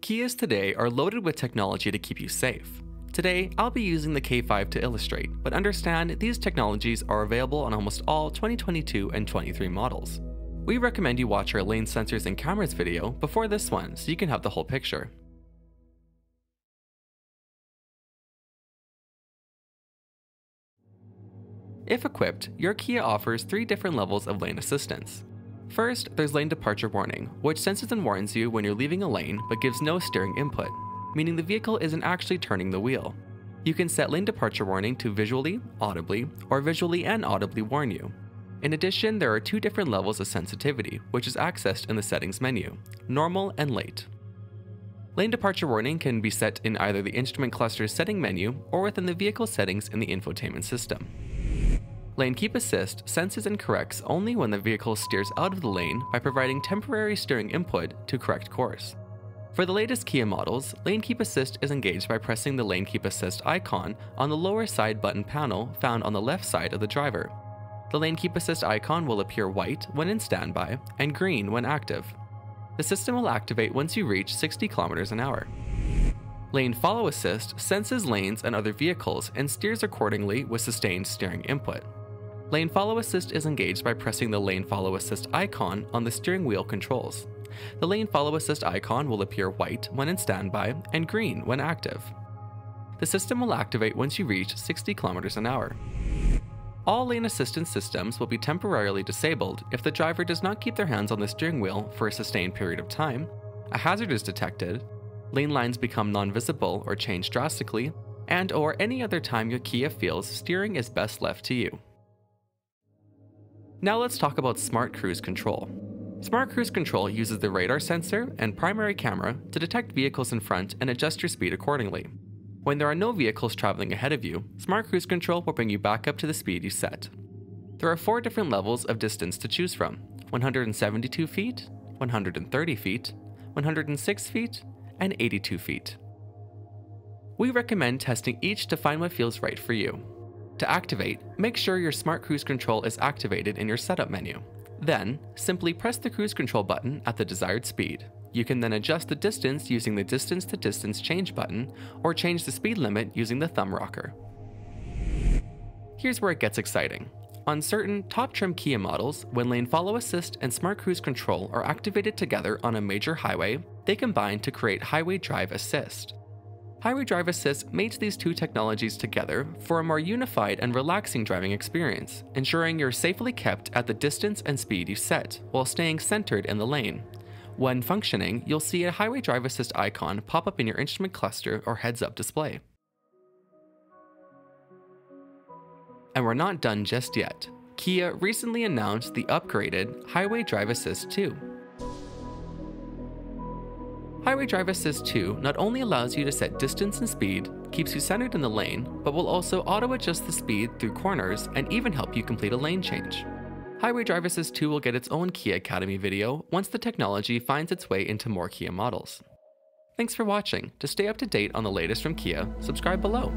Kias today are loaded with technology to keep you safe. Today, I'll be using the K5 to illustrate, but understand these technologies are available on almost all 2022 and 23 models. We recommend you watch our lane sensors and cameras video before this one so you can have the whole picture. If equipped, your Kia offers 3 different levels of lane assistance. First, there's lane departure warning, which senses and warns you when you're leaving a lane but gives no steering input, meaning the vehicle isn't actually turning the wheel. You can set lane departure warning to visually, audibly, or visually and audibly warn you. In addition, there are 2 different levels of sensitivity, which is accessed in the settings menu, normal and late. Lane departure warning can be set in either the instrument cluster's setting menu or within the vehicle settings in the infotainment system. Lane Keep Assist senses and corrects only when the vehicle steers out of the lane by providing temporary steering input to correct course. For the latest Kia models, Lane Keep Assist is engaged by pressing the Lane Keep Assist icon on the lower side button panel found on the left side of the driver. The Lane Keep Assist icon will appear white when in standby and green when active. The system will activate once you reach 60 km/h. Lane Follow Assist senses lanes and other vehicles and steers accordingly with sustained steering input. Lane Follow Assist is engaged by pressing the Lane Follow Assist icon on the steering wheel controls. The Lane Follow Assist icon will appear white when in standby and green when active. The system will activate once you reach 60 km/h. All lane assistance systems will be temporarily disabled if the driver does not keep their hands on the steering wheel for a sustained period of time, a hazard is detected, lane lines become non-visible or change drastically, and/or any other time your Kia feels steering is best left to you. Now let's talk about Smart Cruise Control. Smart Cruise Control uses the radar sensor and primary camera to detect vehicles in front and adjust your speed accordingly. When there are no vehicles traveling ahead of you, Smart Cruise Control will bring you back up to the speed you set. There are 4 different levels of distance to choose from: 172 feet, 130 feet, 106 feet, and 82 feet. We recommend testing each to find what feels right for you. To activate, make sure your Smart Cruise Control is activated in your setup menu. Then, simply press the cruise control button at the desired speed. You can then adjust the distance using the distance to distance change button, or change the speed limit using the thumb rocker. Here's where it gets exciting. On certain top trim Kia models, when Lane Follow Assist and Smart Cruise Control are activated together on a major highway, they combine to create Highway Drive Assist. Highway Drive Assist mates these 2 technologies together for a more unified and relaxing driving experience, ensuring you're safely kept at the distance and speed you set, while staying centered in the lane. When functioning, you'll see a Highway Drive Assist icon pop up in your instrument cluster or heads-up display. And we're not done just yet. Kia recently announced the upgraded Highway Drive Assist 2. Highway Drive Assist 2 not only allows you to set distance and speed, keeps you centered in the lane, but will also auto-adjust the speed through corners and even help you complete a lane change. Highway Drive Assist 2 will get its own Kia Academy video once the technology finds its way into more Kia models. Thanks for watching. To stay up to date on the latest from Kia, subscribe below.